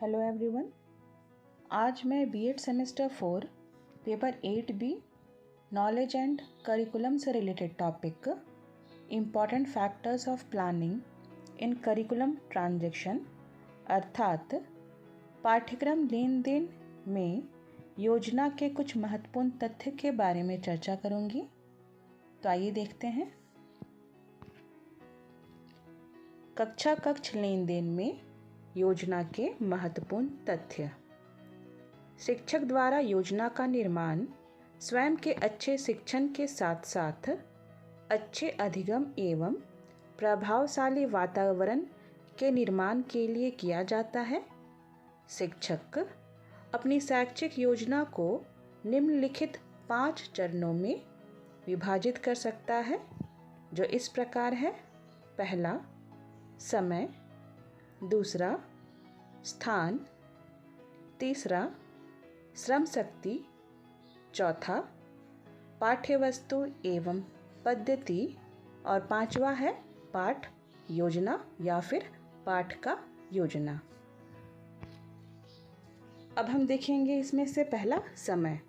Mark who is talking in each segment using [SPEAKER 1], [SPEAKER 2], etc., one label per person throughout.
[SPEAKER 1] Hello everyone. आज मैं BEd semester 4 paper 8B knowledge and curriculum से related topic important factors of planning in curriculum transaction अर्थात पाठ्यक्रम लेन then में योजना के कुछ महत्वपूर्ण तथ्य के बारे में चर्चा करूंगी। तो आइए देखते हैं। कक्षा कक्ष लेन देन में योजना के महत्वपूर्ण तथ्य। शिक्षक द्वारा योजना का निर्माण स्वयं के अच्छे शिक्षण के साथ साथ अच्छे अधिगम एवं प्रभावशाली वातावरण के निर्माण के लिए किया जाता है। शिक्षक अपनी शैक्षिक योजना को निम्नलिखित 5 चरणों में विभाजित कर सकता है, जो इस प्रकार है। पहला, समय। दूसरा, स्थान। तीसरा, श्रम शक्ति। चौथा, पाठ्यवस्तु एवं पद्धति। और पांचवा है पाठ योजना या फिर पाठ का योजना। अब हम देखेंगे इसमें से पहला, समय।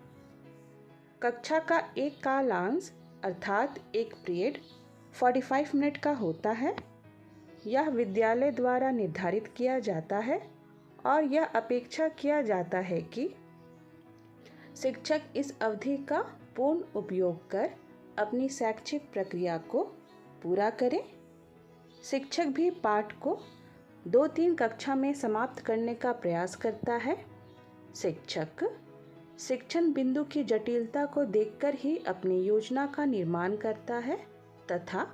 [SPEAKER 1] कक्षा का एक कालांश अर्थात एक पीरियड 45 मिनट का होता है। यह विद्यालय द्वारा निर्धारित किया जाता है और यह अपेक्षा किया जाता है कि शिक्षक इस अवधि का पूर्ण उपयोग कर अपनी शैक्षिक प्रक्रिया को पूरा करें। शिक्षक भी पाठ को 2-3 कक्षा में समाप्त करने का प्रयास करता है। शिक्षक शिक्षण बिंदु की जटिलता को देखकर ही अपनी योजना का निर्माण करता है तथा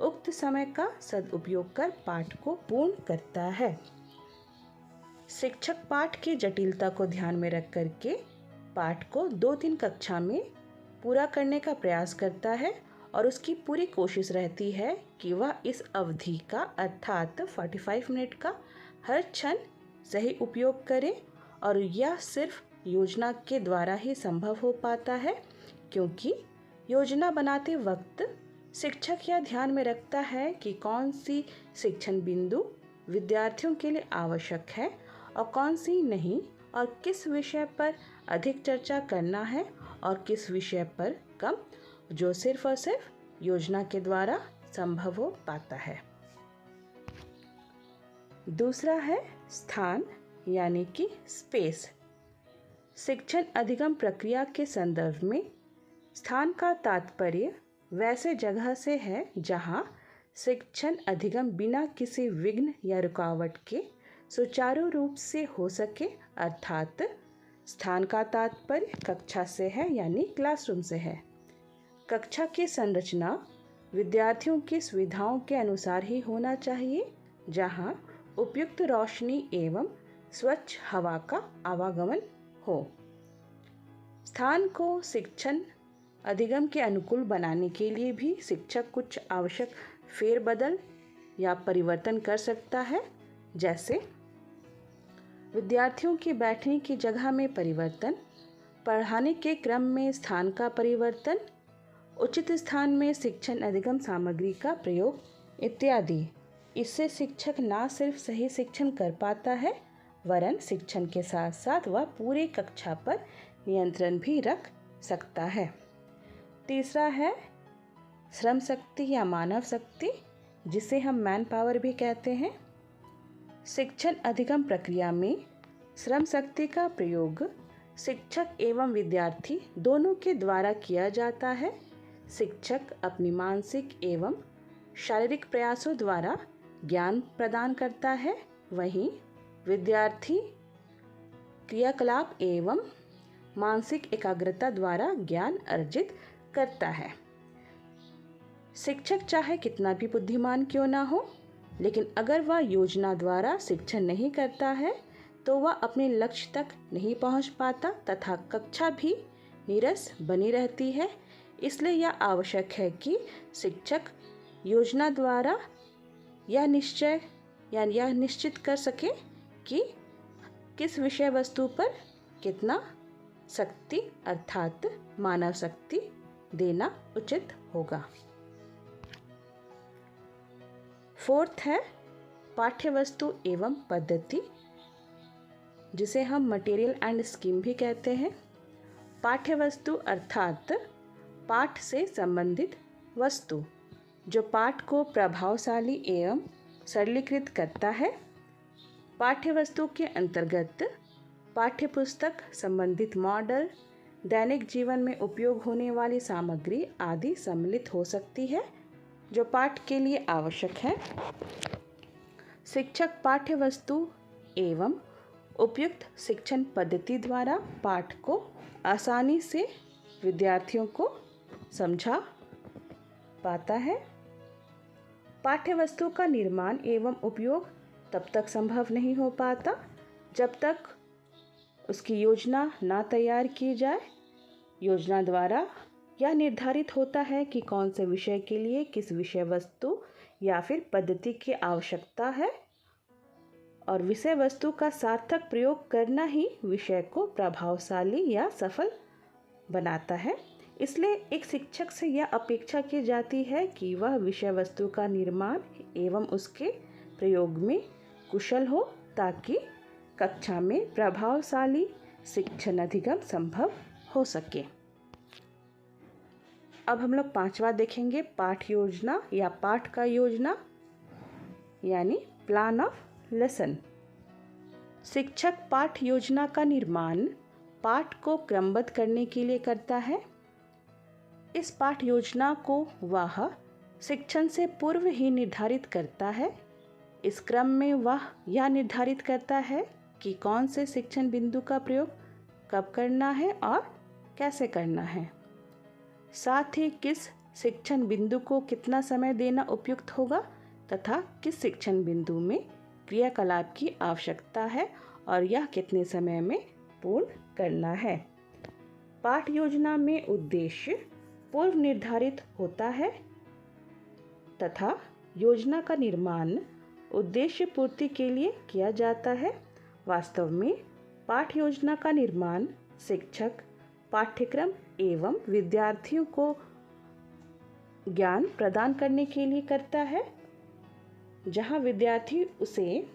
[SPEAKER 1] उक्त समय का सदुपयोग कर पाठ को पूर्ण करता है। शिक्षक पाठ की जटिलता को ध्यान में रख करके पाठ को 2-3 कक्षा में पूरा करने का प्रयास करता है और उसकी पूरी कोशिश रहती है कि वह इस अवधि का अर्थात 45 मिनट का हर क्षण सही उपयोग करे। और यह सिर्फ योजना के द्वारा ही संभव हो पाता है, क्योंकि योजना बनाते वक्त शिक्षक यह ध्यान में रखता है कि कौन सी शिक्षण बिंदु विद्यार्थियों के लिए आवश्यक है और कौन सी नहीं, और किस विषय पर अधिक चर्चा करना है और किस विषय पर कम, जो सिर्फ और सिर्फ योजना के द्वारा संभव हो पाता है। दूसरा है स्थान यानी कि स्पेस। शिक्षण अधिगम प्रक्रिया के संदर्भ में स्थान का तात्पर्य वैसे जगह से है जहां शिक्षण अधिगम बिना किसी विघ्न या रुकावट के सुचारू रूप से हो सके, अर्थात स्थान का तात्पर्य कक्षा से है यानी क्लासरूम से है। कक्षा की संरचना विद्यार्थियों की सुविधाओं के अनुसार ही होना चाहिए, जहां उपयुक्त रोशनी एवं स्वच्छ हवा का आवागमन हो। स्थान को शिक्षण अधिगम के अनुकूल बनाने के लिए भी शिक्षक कुछ आवश्यक फेरबदल या परिवर्तन कर सकता है, जैसे विद्यार्थियों की बैठने की जगह में परिवर्तन, पढ़ाने के क्रम में स्थान का परिवर्तन, उचित स्थान में शिक्षण अधिगम सामग्री का प्रयोग इत्यादि। इससे शिक्षक न सिर्फ सही शिक्षण कर पाता है, वरन शिक्षण के साथ साथ वह पूरी कक्षा पर नियंत्रण भी रख सकता है। तीसरा है श्रम शक्ति या मानव शक्ति, जिसे हम मैन पावर भी कहते हैं। शिक्षण अधिगम प्रक्रिया में श्रम शक्ति का प्रयोग शिक्षक एवं विद्यार्थी दोनों के द्वारा किया जाता है। शिक्षक अपनी मानसिक एवं शारीरिक प्रयासों द्वारा ज्ञान प्रदान करता है, वहीं विद्यार्थी क्रियाकलाप एवं मानसिक एकाग्रता द्वारा ज्ञान अर्जित करता है। शिक्षक चाहे कितना भी बुद्धिमान क्यों ना हो, लेकिन अगर वह योजना द्वारा शिक्षण नहीं करता है तो वह अपने लक्ष्य तक नहीं पहुंच पाता तथा कक्षा भी नीरस बनी रहती है। इसलिए यह आवश्यक है कि शिक्षक योजना द्वारा यह निश्चित कर सके कि किस विषय वस्तु पर कितना शक्ति अर्थात मानव शक्ति देना उचित होगा। फोर्थ है पाठ्यवस्तु एवं पद्धति। जिसे हम मटेरियल एंड स्कीम भी कहते हैं। पाठ्य वस्तु अर्थात पाठ से संबंधित वस्तु जो पाठ को प्रभावशाली एवं सरलीकृत करता है। पाठ्य वस्तु के अंतर्गत पाठ्य पुस्तक संबंधित मॉडल, दैनिक जीवन में उपयोग होने वाली सामग्री आदि सम्मिलित हो सकती है जो पाठ के लिए आवश्यक है। शिक्षक पाठ्य वस्तु एवं उपयुक्त शिक्षण पद्धति द्वारा पाठ को आसानी से विद्यार्थियों को समझा पाता है। पाठ्य वस्तु का निर्माण एवं उपयोग तब तक संभव नहीं हो पाता जब तक उसकी योजना ना तैयार की जाए। योजना द्वारा यह निर्धारित होता है कि कौन से विषय के लिए किस विषय वस्तु या फिर पद्धति की आवश्यकता है, और विषय वस्तु का सार्थक प्रयोग करना ही विषय को प्रभावशाली या सफल बनाता है। इसलिए एक शिक्षक से यह अपेक्षा की जाती है कि वह विषय वस्तु का निर्माण एवं उसके प्रयोग में कुशल हो ताकि कक्षा में प्रभावशाली शिक्षण अधिगम संभव हो सके। अब हम लोग 5वां देखेंगे, पाठ योजना या पाठ का योजना यानी प्लान ऑफ लेसन। शिक्षक पाठ योजना का निर्माण पाठ को क्रमबद्ध करने के लिए करता है। इस पाठ योजना को वह शिक्षण से पूर्व ही निर्धारित करता है। इस क्रम में वह यह निर्धारित करता है कि कौन से शिक्षण बिंदु का प्रयोग कब करना है और कैसे करना है, साथ ही किस शिक्षण बिंदु को कितना समय देना उपयुक्त होगा तथा किस शिक्षण बिंदु में क्रियाकलाप की आवश्यकता है और यह कितने समय में पूर्ण करना है। पाठ योजना में उद्देश्य पूर्व निर्धारित होता है तथा योजना का निर्माण उद्देश्य पूर्ति के लिए किया जाता है। वास्तव में पाठ योजना का निर्माण शिक्षक पाठ्यक्रम एवं विद्यार्थियों को ज्ञान प्रदान करने के लिए करता है। जहां विद्यार्थी उसे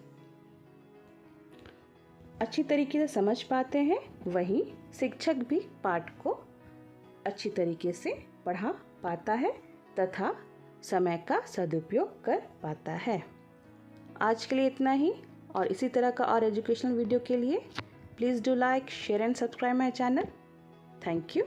[SPEAKER 1] अच्छी तरीके से समझ पाते हैं, वहीं शिक्षक भी पाठ को अच्छी तरीके से पढ़ा पाता है तथा समय का सदुपयोग कर पाता है। आज के लिए इतना ही, और इसी तरह का और एजुकेशनल वीडियो के लिए please do like, share and subscribe my channel. Thank you.